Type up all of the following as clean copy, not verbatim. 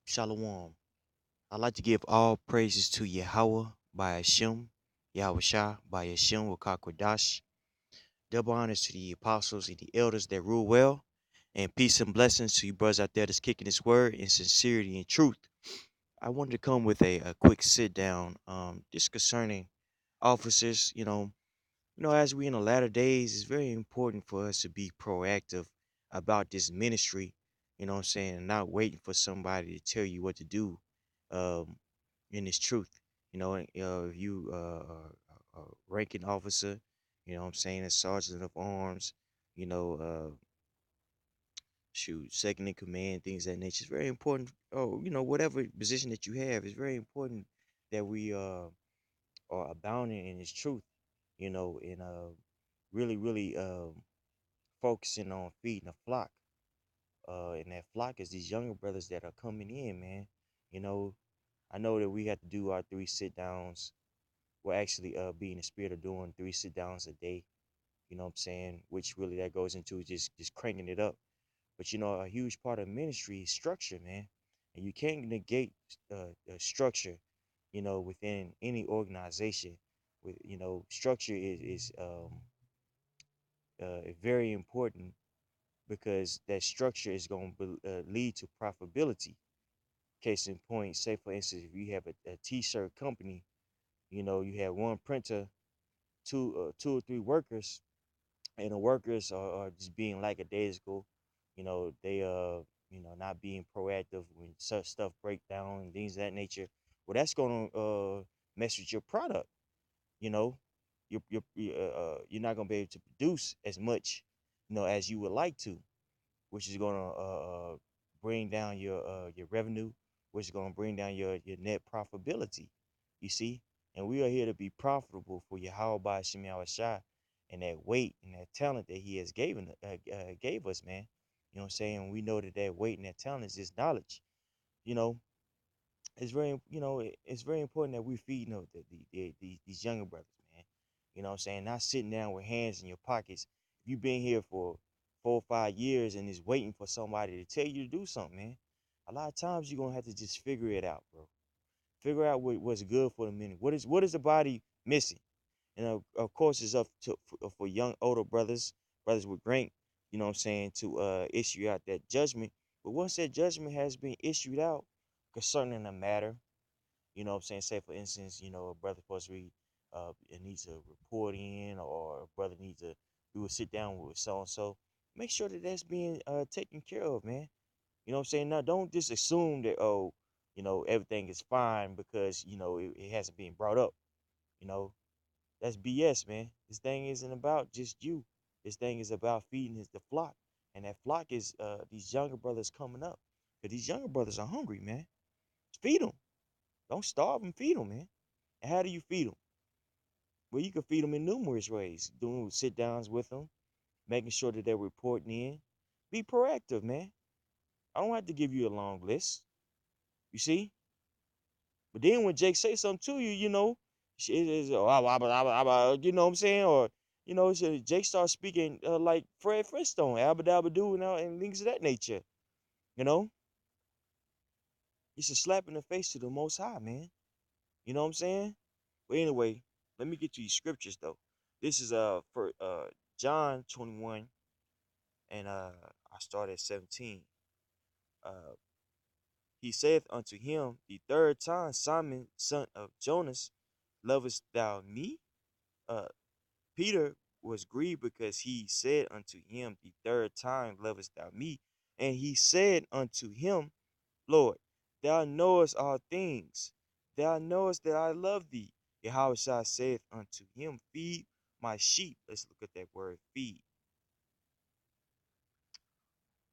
Shalom. I'd like to give all praises to Yahweh by Hashem, Yahweh Shah by Hashem Wakakwadash. Double honors to the apostles and the elders that rule well. And peace and blessings to you brothers out there that's kicking this word in sincerity and truth. I wanted to come with a quick sit down just concerning officers. As we in the latter days, it's very important for us to be proactive about this ministry, what I'm saying, and not waiting for somebody to tell you what to do um, in this truth. If you a ranking officer, what I'm saying, a sergeant of arms, you know, second in command, things of that nature. It's very important. Oh, whatever position that you have, it's very important that we are abounding in this truth, and really focusing on feeding the flock. And that flock is these younger brothers that are coming in, man. You know, I know that we have to do our 3 sit downs. We're actually be in the spirit of doing 3 sit downs a day. You know what I'm saying? Which really that goes into just cranking it up. But a huge part of ministry is structure, man. And you can't negate structure, within any organization. With structure is very important because that structure is going to lead to profitability. Case in point, say for instance, if you have a t-shirt company, you have one printer, two or three workers, and the workers are just being lackadaisical. They not being proactive when such stuff break down and things of that nature. Well, that's going to mess with your product. You know, you're not going to be able to produce as much, as you would like to, which is going to bring down your revenue, which is going to bring down your net profitability. You see, and we are here to be profitable for Yahweh by Shem Shai, and that weight and that talent that He has gave us, man. You know what I'm saying? We know that weight and that talent is just knowledge. You know, it's very important that we feed these younger brothers, man. You know what I'm saying? Not sitting down with hands in your pockets. If you've been here for 4 or 5 years and is waiting for somebody to tell you to do something, man, a lot of times you're gonna have to just figure it out, bro. Figure out what's good for the minute. What is the body missing? And of course, it's up to for young older brothers with rank. You know what I'm saying, to issue out that judgment. But once that judgment has been issued out concerning the matter, you know what I'm saying? Say for instance, a brother supposed to it needs a report in, or a brother needs to do a sit down with so and so. Make sure that that's being taken care of, man. You know what I'm saying? Now, don't just assume that everything is fine because it hasn't been brought up. You know, that's BS, man. This thing isn't about just you. This thing is about feeding the flock, and that flock is these younger brothers coming up. Cause these younger brothers are hungry, man. Feed them. Don't starve them. Feed them, man. And how do you feed them? Well, you can feed them in numerous ways. Doing sit downs with them, making sure that they're reporting in. Be proactive, man. I don't have to give you a long list. You see? But then when Jake say something to you, shit is, you know what I'm saying? Or, Jake starts speaking like Fred Flintstone, abba-dabba-doo, and things of that nature. You know? It's a slap in the face to the Most High, man. You know what I'm saying? But anyway, let me get to these scriptures, though. This is for John 21, and I start at 17. Uh, he saith unto him the third time, Simon, son of Jonas, lovest thou me? Uh, Peter was grieved because he said unto him the third time, lovest thou me? And he said unto him, Lord, thou knowest all things. Thou knowest that I love thee. Yahushua saith unto him, feed my sheep. Let's look at that word feed.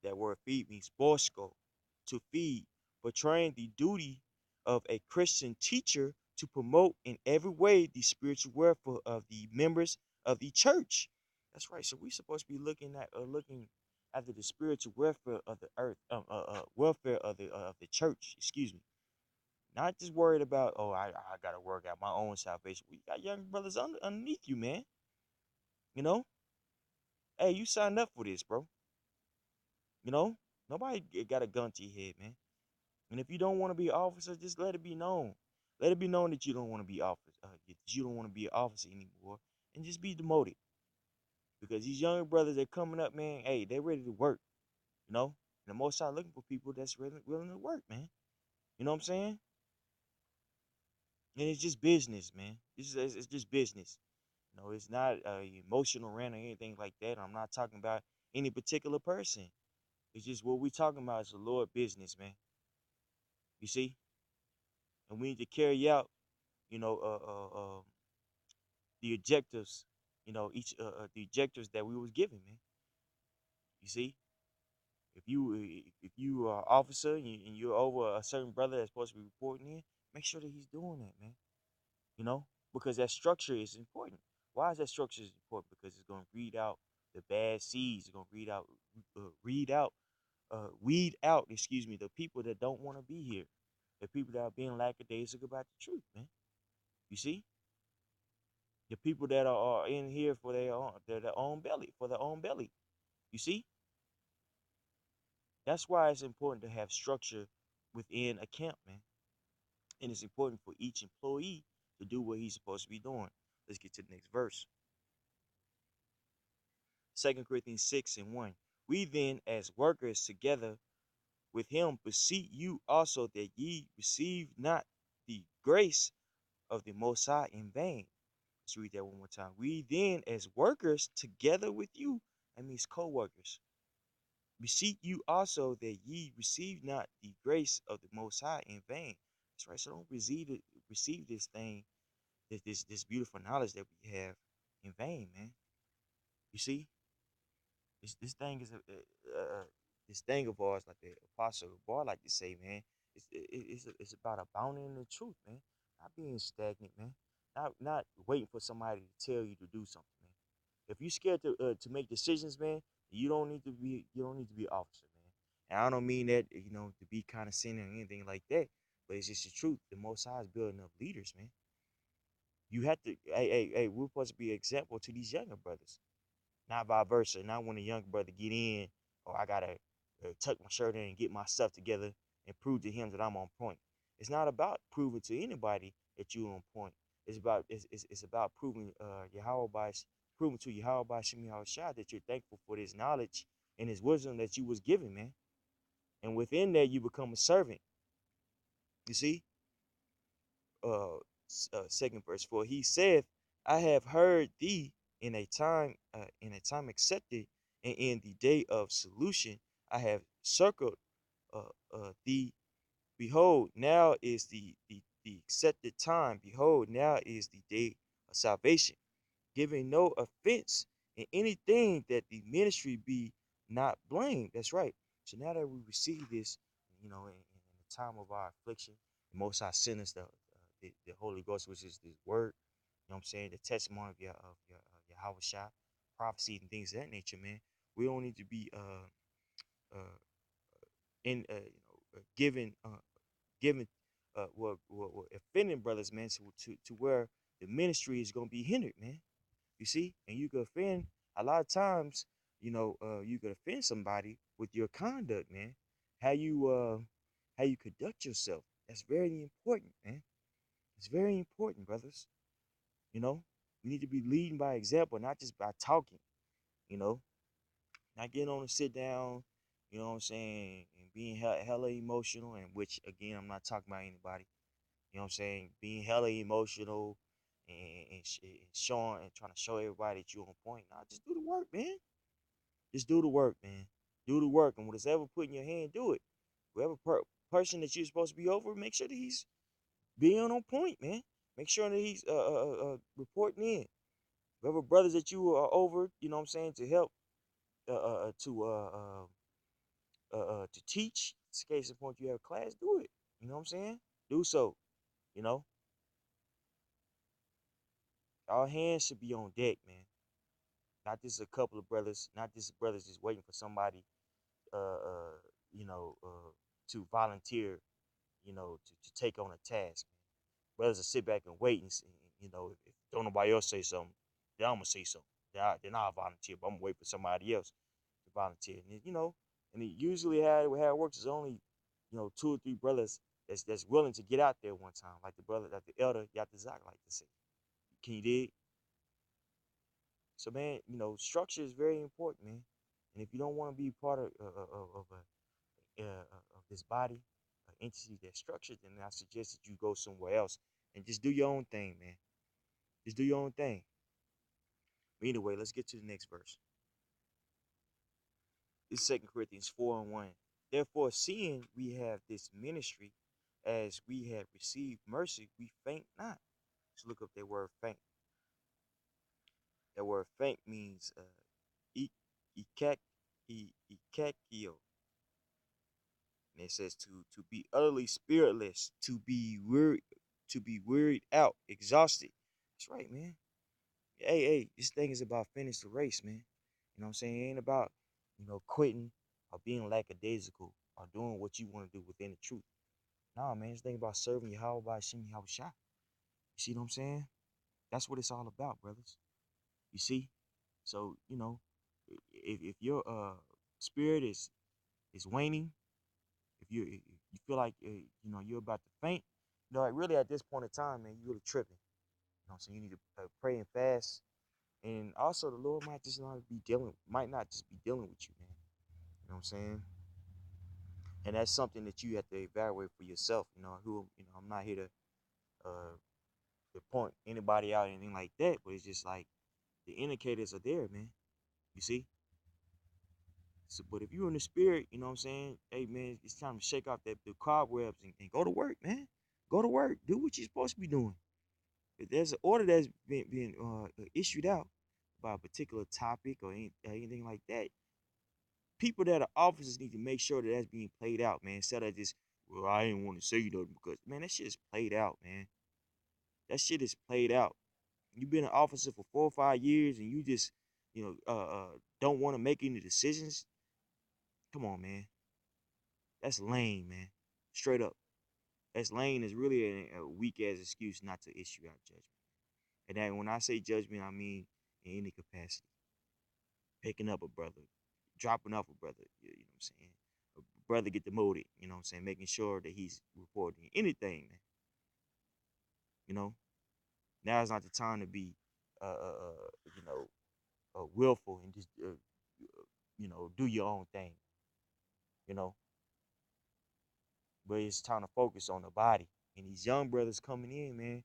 That word feed means bosko, to feed, portraying the duty of a Christian teacher to promote in every way the spiritual welfare of the members of the church. That's right. So we're supposed to be looking after the spiritual welfare of the earth, welfare of the church. Excuse me. Not just worried about, oh, I gotta work out my own salvation. We got young brothers underneath you, man. You know, hey, you signed up for this, bro. You know, nobody got a gun to your head, man. And if you don't want to be an officer, just let it be known. Let it be known that you don't want to be officer. That you don't want to be an officer anymore, and just be demoted. Because these younger brothers that coming up, man, hey, they ready to work. You know, and the most High looking for people that's really willing to work, man. You know what I'm saying? And it's just business, man. It's just business. You know, it's not emotional rant or anything like that. I'm not talking about any particular person. It's just what we talking about is the Lord business, man. You see, and we need to carry out, you know, the objectives, each the objectives that we was given, man. You see, if you are officer and you're over a certain brother that's supposed to be reporting in, make sure that he's doing that, man. You know, because that structure is important. Why is that structure is important? Because it's going to read out the bad seeds. It's going to weed out, excuse me, the people that don't want to be here, the people that are being lackadaisical about the truth, man. You see, the people that are in here for their own belly, for their own belly. You see, that's why it's important to have structure within a camp, man, and it's important for each employee to do what he's supposed to be doing. Let's get to the next verse. 2 Corinthians 6:1. We then, as workers together with him, beseech you also that ye receive not the grace of the Most High in vain. Let's read that one more time. We then, as workers together with you, that means co-workers, beseech you also that ye receive not the grace of the Most High in vain. That's right. So don't receive this thing, this beautiful knowledge that we have in vain, man. You see, this thing is this thing of ours, like the apostle Paul like to say, man. It's about abounding in the truth, man. Not being stagnant, man. Not waiting for somebody to tell you to do something, man. If you're scared to make decisions, man, you don't need to be an officer, man. And I don't mean that to be condescending or anything like that, but it's just the truth. The Most High is building up leaders, man. You have to, hey, we're supposed to be an example to these younger brothers, not vice versa. Not when a young brother get in, or I gotta tuck my shirt in and get my stuff together and prove to him that I'm on point. It's not about proving to anybody that you're on point. It's about proving proving to Yahweh by Shemi Shah that you're thankful for this knowledge and his wisdom that you was given, man. And within that you become a servant. You see, second verse, for he saith, I have heard thee in a time accepted, and in the day of solution I have circled thee. Behold, now is the accepted time. Behold, now is the day of salvation, giving no offense in anything, that the ministry be not blamed. That's right. So now that we receive this, in the time of our affliction, the Most High sent us the Holy Ghost, which is this word. You know what I'm saying? The testimony of your Yahweh Shah, prophecy and things of that nature, man. We don't need to be uh in giving offending brothers, man, to where the ministry is gonna be hindered, man. You see, and you could offend a lot of times. You could offend somebody with your conduct, man. How you how you conduct yourself. That's very important, man. It's very important, brothers. You know, we need to be leading by example, not just by talking. You know, not getting on and sit down. You know what I'm saying, and being hella emotional. And which again, I'm not talking about anybody. You know what I'm saying, being hella emotional and showing and trying to show everybody that you're on point. Nah, just do the work, man. Just do the work, man. Do the work, and whatever put in your hand, do it. Whoever person that you're supposed to be over, make sure that he's being on point, man. Make sure that he's reporting in. Whoever brothers that you are over, you know what I'm saying, to help to teach. In case in point you have a class, do it. You know what I'm saying? Do so. You know, all hands should be on deck, man. Not just a couple of brothers, not just brothers just waiting for somebody, uh, uh, you know, to volunteer, to take on a task. Man. Brothers will sit back and wait and, if don't nobody else say something, then I'm gonna say something. Then I'll volunteer, but I'm gonna wait for somebody else to volunteer. And it usually how it works is only two or three brothers that's willing to get out there one time, like the brother, like the elder Yatazak like to say. Can you dig? So man, structure is very important, man. And if you don't want to be part of this body, entity that's structured, then I suggest that you go somewhere else and just do your own thing, man. Just do your own thing. But anyway, let's get to the next verse. This is 2 Corinthians 4:1. Therefore, seeing we have this ministry, as we have received mercy, we faint not. Let's look up that word faint. That word faint means ikak, ikakio. And it says to be utterly spiritless, to be wearied out, exhausted. That's right, man. Hey, this thing is about finish the race, man. You know what I'm saying? It ain't about, quitting or being lackadaisical or doing what you want to do within the truth. Nah, man, this thing about serving Yahweh by Shem Yahweh Shai. You see what I'm saying? That's what it's all about, brothers. You see? So, if your spirit is waning, if you feel like you're about to faint, like really at this point in time, man, you really tripping. So you need to pray and fast, and also the Lord might not just be dealing with you, man. You know what I'm saying? And that's something that you have to evaluate for yourself. I'm not here to point anybody out or anything like that, but it's just like the indicators are there, man. You see? So, but if you're in the spirit, you know what I'm saying? Hey, man, it's time to shake off the cobwebs and go to work, man. Go to work. Do what you're supposed to be doing. If there's an order that's been issued out about a particular topic or anything like that, people that are officers need to make sure that that's being played out, man. Instead of just, well, I didn't want to say nothing because, man, that shit is played out, man. That shit is played out. You've been an officer for 4 or 5 years and you just, don't want to make any decisions. Come on, man. That's lame, man. Straight up. That's lame is really a weak ass excuse not to issue out judgment. And that when I say judgment, I mean in any capacity. Picking up a brother, dropping off a brother, you know what I'm saying? A brother get demoted, you know what I'm saying? Making sure that he's reporting anything, man. Now is not the time to be, uh, uh, uh, you know, willful and just, do your own thing, you know. But it's time to focus on the body. And these young brothers coming in, man,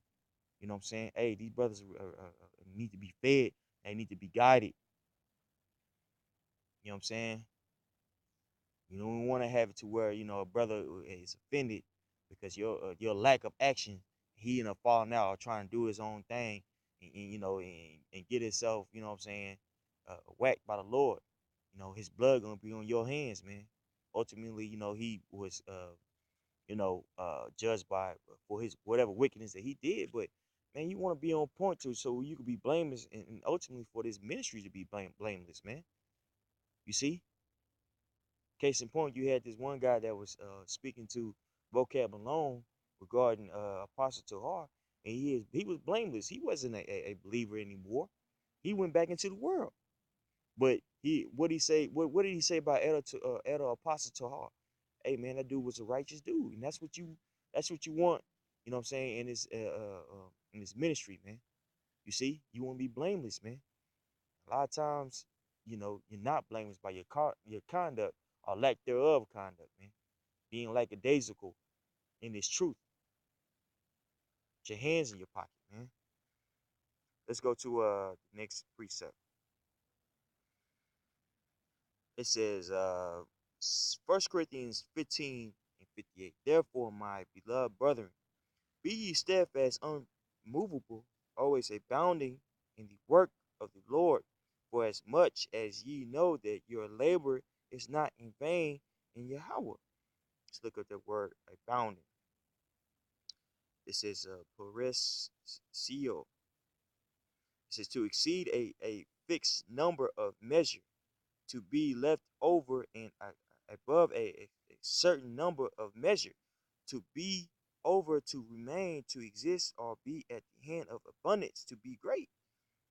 you know what I'm saying? Hey, these brothers need to be fed. They need to be guided. You know what I'm saying? You don't want to have it to where, a brother is offended because your lack of action, he in a falling out or trying to do his own thing and get himself, you know what I'm saying, whacked by the Lord. His blood gonna be on your hands, man. Ultimately, he was judged by for his whatever wickedness that he did. But man, you want to be on point to so you could be blameless and ultimately for this ministry to be blameless, man. You see? Case in point, you had this one guy that was speaking to Vocab Malone regarding Apostle Tahar, and he was blameless. He wasn't a believer anymore. He went back into the world. But what he say? What did he say about Elder Apostle Tahar? Hey man, that dude was a righteous dude, and that's what you want. You know what I'm saying in this ministry, man. You see, you want to be blameless, man. A lot of times, you're not blameless by your conduct or lack thereof conduct, man. Being lackadaisical in this truth. Put your hands in your pocket, man. Let's go to the next precept. It says 1 Corinthians 15:58. Therefore, my beloved brethren, be ye steadfast, unmovable, always abounding in the work of the Lord, for as much as ye know that your labor is not in vain in Yahweh. Let's look at the word abounding. This is paresio. It says to exceed a fixed number of measure, to be left over and above a certain number of measure, to be over, to remain, to exist, or be at the hand of abundance, to be great.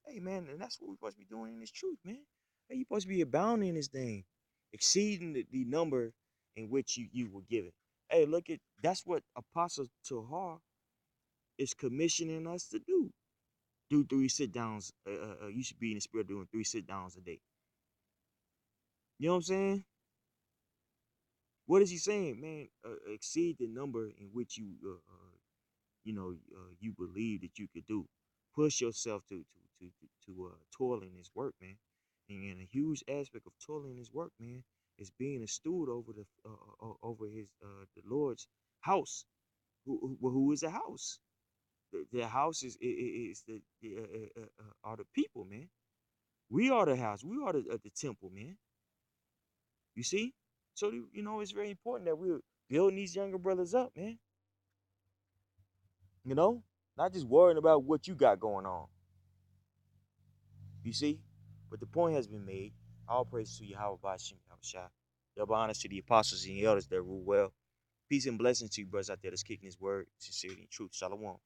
Hey man, and that's what we're supposed to be doing in this truth, man. Hey, you're supposed to be abounding in this thing, exceeding the number in which you were given. Hey, look at that's what Apostle Tahar is commissioning us to do. Do 3 sit downs. You should be in the spirit doing 3 sit downs a day. You know what I'm saying? What is he saying, man? Exceed the number in which you believe that you could do. Push yourself to toil in his work, man. And a huge aspect of toiling in his work, man, is being a steward over over his the Lord's house. Who is the house? The house is are the people, man. We are the house. We are the temple, man. You see? So it's very important that we're building these younger brothers up, man. You know, not just worrying about what you got going on. You see? But the point has been made. All praise to Yahweh Bashim Yahushua. Double honors to the apostles and the elders that rule well. Peace and blessings to you, brothers out there that's kicking his word, sincerity and truth. Shalom.